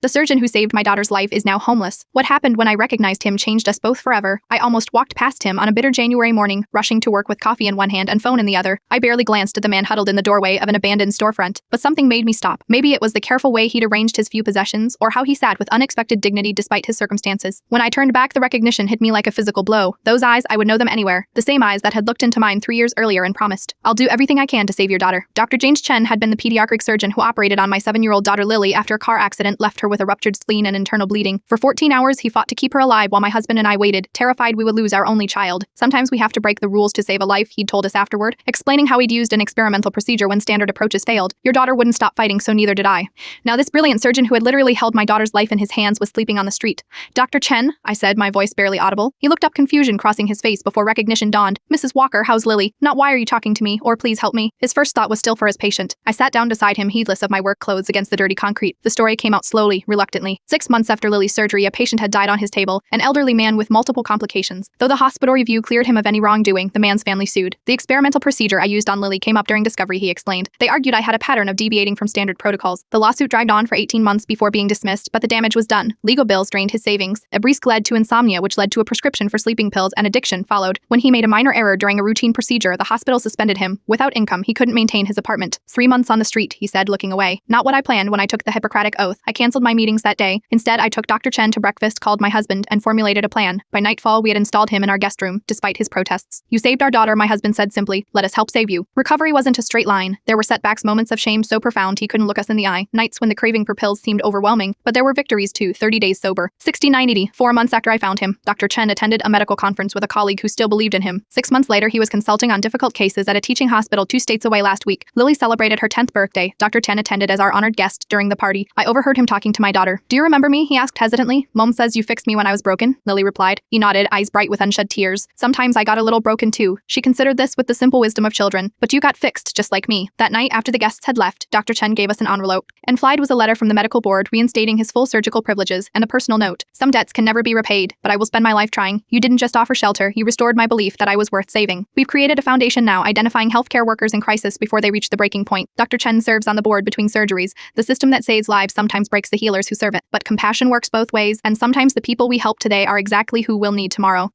The surgeon who saved my daughter's life is now homeless. What happened when I recognized him changed us both forever. I almost walked past him on a bitter January morning, rushing to work with coffee in one hand and phone in the other. I barely glanced at the man huddled in the doorway of an abandoned storefront, but something made me stop. Maybe it was the careful way he'd arranged his few possessions, or how he sat with unexpected dignity despite his circumstances. When I turned back, the recognition hit me like a physical blow. Those eyes, I would know them anywhere. The same eyes that had looked into mine 3 years earlier and promised, "I'll do everything I can to save your daughter." Dr. James Chen had been the pediatric surgeon who operated on my 7-year-old daughter Lily after a car accident left her with a ruptured spleen and internal bleeding. For 14 hours, he fought to keep her alive while my husband and I waited, terrified we would lose our only child. "Sometimes we have to break the rules to save a life," he'd told us afterward, explaining how he'd used an experimental procedure when standard approaches failed. "Your daughter wouldn't stop fighting, so neither did I." Now this brilliant surgeon who had literally held my daughter's life in his hands was sleeping on the street. "Dr. Chen," I said, my voice barely audible. He looked up, confusion crossing his face before recognition dawned. "Mrs. Walker, how's Lily? Not why are you talking to me, or please help me." His first thought was still for his patient. I sat down beside him, heedless of my work clothes against the dirty concrete. The story came out slowly, reluctantly. 6 months after Lily's surgery, a patient had died on his table, an elderly man with multiple complications. Though the hospital review cleared him of any wrongdoing, the man's family sued. "The experimental procedure I used on Lily came up during discovery," he explained. "They argued I had a pattern of deviating from standard protocols." The lawsuit dragged on for 18 months before being dismissed, but the damage was done. Legal bills drained his savings. A brisk led to insomnia, which led to a prescription for sleeping pills, and addiction followed. When he made a minor error during a routine procedure, the hospital suspended him. Without income, he couldn't maintain his apartment. 3 months on the street, he said, looking away. "Not what I planned when I took the Hippocratic oath. I canceled my meetings that day. Instead, I took Dr. Chen to breakfast, called my husband, and formulated a plan. By nightfall, we had installed him in our guest room, despite his protests. 'You saved our daughter,' my husband said simply. 'Let us help save you.' Recovery wasn't a straight line. There were setbacks, moments of shame so profound he couldn't look us in the eye, nights when the craving for pills seemed overwhelming, but there were victories too. 30 days sober. 6980. 4 months after I found him, Dr. Chen attended a medical conference with a colleague who still believed in him. 6 months later, he was consulting on difficult cases at a teaching hospital 2 states away. Last week, Lily celebrated her 10th birthday. Dr. Chen attended as our honored guest during the party. I overheard him talking to my daughter. 'Do you remember me?' he asked hesitantly. 'Mom says you fixed me when I was broken,' Lily replied. He nodded, eyes bright with unshed tears. 'Sometimes I got a little broken too.' She considered this with the simple wisdom of children. 'But you got fixed, just like me.' That night, after the guests had left, Dr. Chen gave us an envelope. Inside was a letter from the medical board reinstating his full surgical privileges and a personal note. 'Some debts can never be repaid, but I will spend my life trying. You didn't just offer shelter, you restored my belief that I was worth saving. We've created a foundation now, identifying healthcare workers in crisis before they reach the breaking point. Dr. Chen serves on the board between surgeries. The system that saves lives sometimes breaks the healers who serve it. But compassion works both ways, and sometimes the people we help today are exactly who we'll need tomorrow.'"